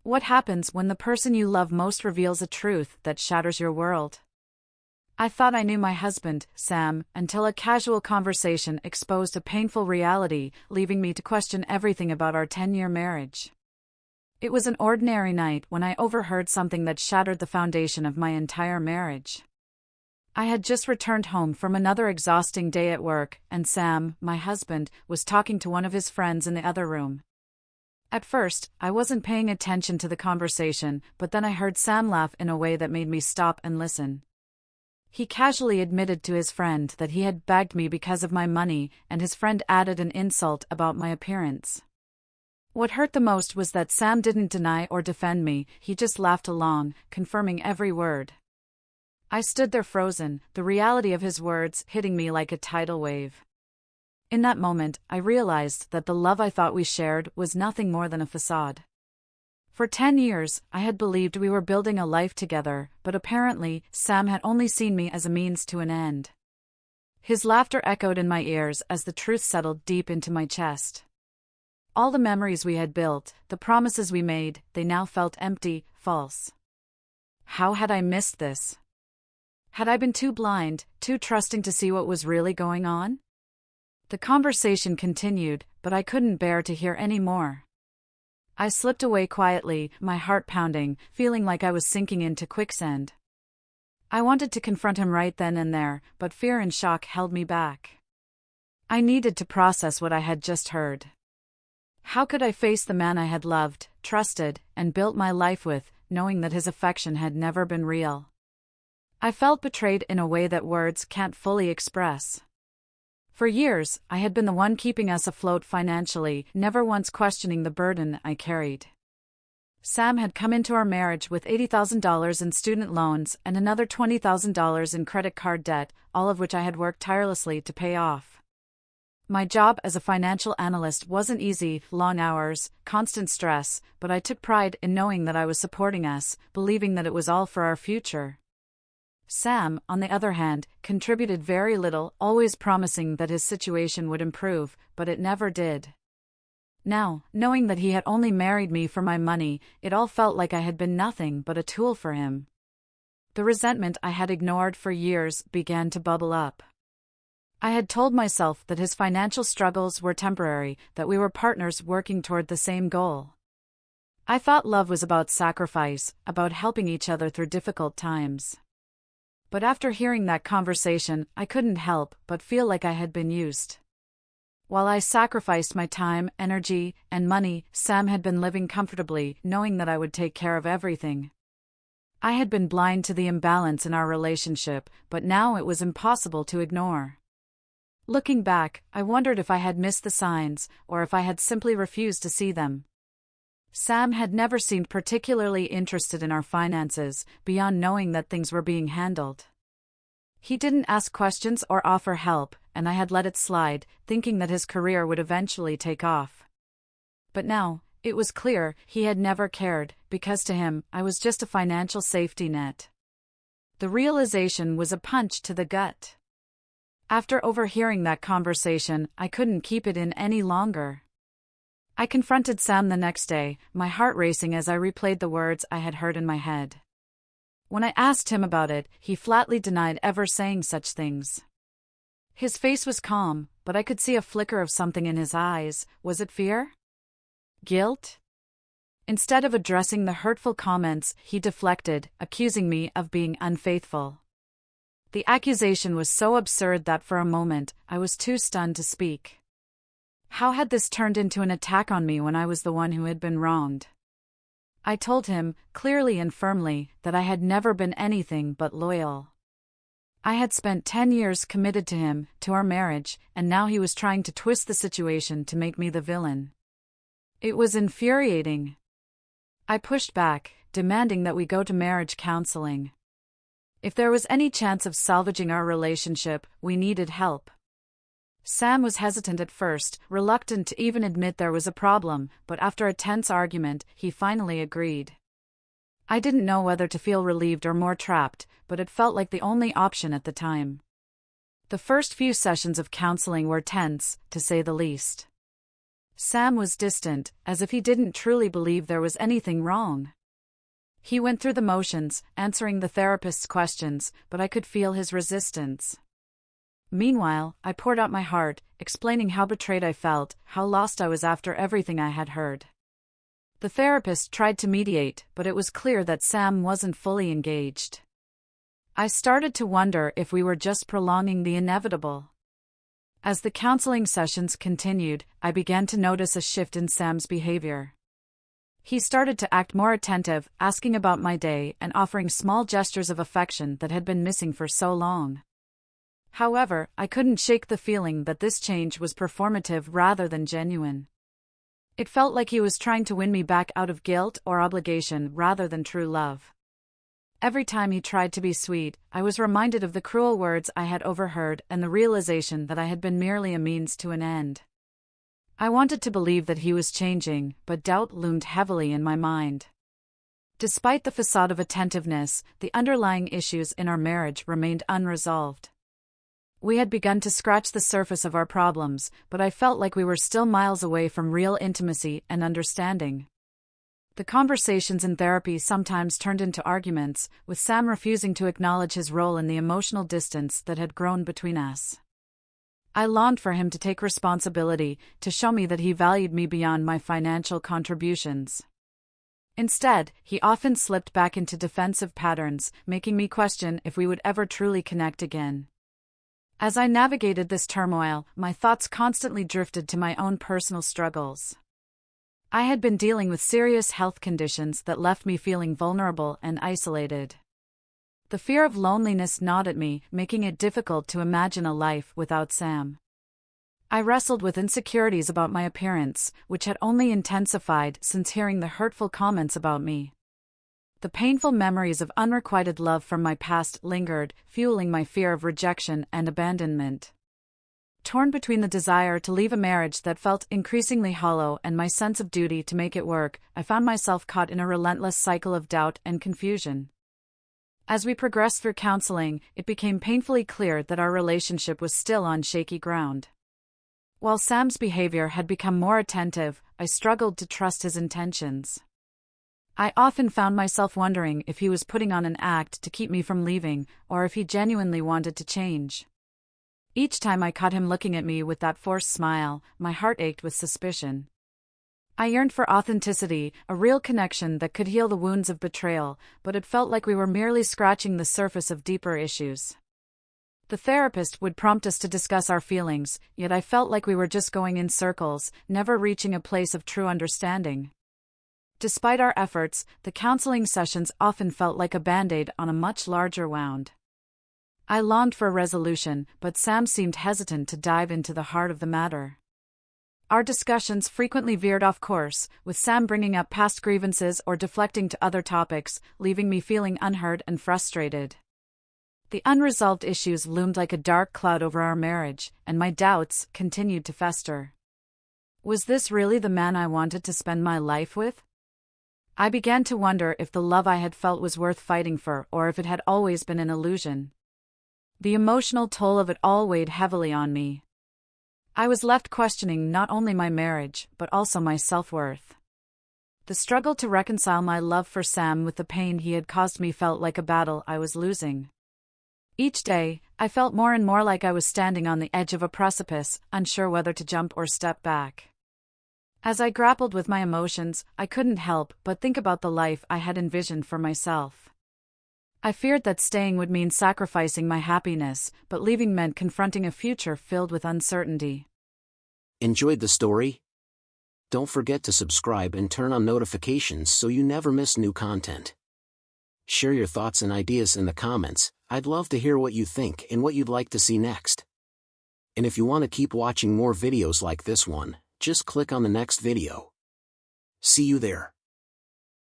What happens when the person you love most reveals a truth that shatters your world? I thought I knew my husband, Sam, until a casual conversation exposed a painful reality, leaving me to question everything about our 10-year marriage. It was an ordinary night when I overheard something that shattered the foundation of my entire marriage. I had just returned home from another exhausting day at work, and Sam, my husband, was talking to one of his friends in the other room. At first, I wasn't paying attention to the conversation, but then I heard Sam laugh in a way that made me stop and listen. He casually admitted to his friend that he had begged me because of my money, and his friend added an insult about my appearance. What hurt the most was that Sam didn't deny or defend me, he just laughed along, confirming every word. I stood there frozen, the reality of his words hitting me like a tidal wave. In that moment, I realized that the love I thought we shared was nothing more than a facade. For 10 years, I had believed we were building a life together, but apparently, Sam had only seen me as a means to an end. His laughter echoed in my ears as the truth settled deep into my chest. All the memories we had built, the promises we made, they now felt empty, false. How had I missed this? Had I been too blind, too trusting to see what was really going on? The conversation continued, but I couldn't bear to hear any more. I slipped away quietly, my heart pounding, feeling like I was sinking into quicksand. I wanted to confront him right then and there, but fear and shock held me back. I needed to process what I had just heard. How could I face the man I had loved, trusted, and built my life with, knowing that his affection had never been real? I felt betrayed in a way that words can't fully express. For years, I had been the one keeping us afloat financially, never once questioning the burden I carried. Sam had come into our marriage with $80,000 in student loans and another $20,000 in credit card debt, all of which I had worked tirelessly to pay off. My job as a financial analyst wasn't easy, long hours, constant stress, but I took pride in knowing that I was supporting us, believing that it was all for our future. Sam, on the other hand, contributed very little, always promising that his situation would improve, but it never did. Now, knowing that he had only married me for my money, it all felt like I had been nothing but a tool for him. The resentment I had ignored for years began to bubble up. I had told myself that his financial struggles were temporary, that we were partners working toward the same goal. I thought love was about sacrifice, about helping each other through difficult times. But after hearing that conversation, I couldn't help but feel like I had been used. While I sacrificed my time, energy, and money, Sam had been living comfortably, knowing that I would take care of everything. I had been blind to the imbalance in our relationship, but now it was impossible to ignore. Looking back, I wondered if I had missed the signs, or if I had simply refused to see them. Sam had never seemed particularly interested in our finances, beyond knowing that things were being handled. He didn't ask questions or offer help, and I had let it slide, thinking that his career would eventually take off. But now, it was clear he had never cared, because to him, I was just a financial safety net. The realization was a punch to the gut. After overhearing that conversation, I couldn't keep it in any longer. I confronted Sam the next day, my heart racing as I replayed the words I had heard in my head. When I asked him about it, he flatly denied ever saying such things. His face was calm, but I could see a flicker of something in his eyes. Was it fear? Guilt? Instead of addressing the hurtful comments, he deflected, accusing me of being unfaithful. The accusation was so absurd that for a moment, I was too stunned to speak. How had this turned into an attack on me when I was the one who had been wronged? I told him, clearly and firmly, that I had never been anything but loyal. I had spent 10 years committed to him, to our marriage, and now he was trying to twist the situation to make me the villain. It was infuriating. I pushed back, demanding that we go to marriage counseling. If there was any chance of salvaging our relationship, we needed help. Sam was hesitant at first, reluctant to even admit there was a problem, but after a tense argument, he finally agreed. I didn't know whether to feel relieved or more trapped, but it felt like the only option at the time. The first few sessions of counseling were tense, to say the least. Sam was distant, as if he didn't truly believe there was anything wrong. He went through the motions, answering the therapist's questions, but I could feel his resistance. Meanwhile, I poured out my heart, explaining how betrayed I felt, how lost I was after everything I had heard. The therapist tried to mediate, but it was clear that Sam wasn't fully engaged. I started to wonder if we were just prolonging the inevitable. As the counseling sessions continued, I began to notice a shift in Sam's behavior. He started to act more attentive, asking about my day and offering small gestures of affection that had been missing for so long. However, I couldn't shake the feeling that this change was performative rather than genuine. It felt like he was trying to win me back out of guilt or obligation rather than true love. Every time he tried to be sweet, I was reminded of the cruel words I had overheard and the realization that I had been merely a means to an end. I wanted to believe that he was changing, but doubt loomed heavily in my mind. Despite the facade of attentiveness, the underlying issues in our marriage remained unresolved. We had begun to scratch the surface of our problems, but I felt like we were still miles away from real intimacy and understanding. The conversations in therapy sometimes turned into arguments, with Sam refusing to acknowledge his role in the emotional distance that had grown between us. I longed for him to take responsibility, to show me that he valued me beyond my financial contributions. Instead, he often slipped back into defensive patterns, making me question if we would ever truly connect again. As I navigated this turmoil, my thoughts constantly drifted to my own personal struggles. I had been dealing with serious health conditions that left me feeling vulnerable and isolated. The fear of loneliness gnawed at me, making it difficult to imagine a life without Sam. I wrestled with insecurities about my appearance, which had only intensified since hearing the hurtful comments about me. The painful memories of unrequited love from my past lingered, fueling my fear of rejection and abandonment. Torn between the desire to leave a marriage that felt increasingly hollow and my sense of duty to make it work, I found myself caught in a relentless cycle of doubt and confusion. As we progressed through counseling, it became painfully clear that our relationship was still on shaky ground. While Sam's behavior had become more attentive, I struggled to trust his intentions. I often found myself wondering if he was putting on an act to keep me from leaving, or if he genuinely wanted to change. Each time I caught him looking at me with that forced smile, my heart ached with suspicion. I yearned for authenticity, a real connection that could heal the wounds of betrayal, but it felt like we were merely scratching the surface of deeper issues. The therapist would prompt us to discuss our feelings, yet I felt like we were just going in circles, never reaching a place of true understanding. Despite our efforts, the counseling sessions often felt like a band-aid on a much larger wound. I longed for a resolution, but Sam seemed hesitant to dive into the heart of the matter. Our discussions frequently veered off course, with Sam bringing up past grievances or deflecting to other topics, leaving me feeling unheard and frustrated. The unresolved issues loomed like a dark cloud over our marriage, and my doubts continued to fester. Was this really the man I wanted to spend my life with? I began to wonder if the love I had felt was worth fighting for, or if it had always been an illusion. The emotional toll of it all weighed heavily on me. I was left questioning not only my marriage, but also my self-worth. The struggle to reconcile my love for Sam with the pain he had caused me felt like a battle I was losing. Each day, I felt more and more like I was standing on the edge of a precipice, unsure whether to jump or step back. As I grappled with my emotions, I couldn't help but think about the life I had envisioned for myself. I feared that staying would mean sacrificing my happiness, but leaving meant confronting a future filled with uncertainty. Enjoyed the story? Don't forget to subscribe and turn on notifications so you never miss new content. Share your thoughts and ideas in the comments. I'd love to hear what you think and what you'd like to see next. And if you want to keep watching more videos like this one, just click on the next video. See you there.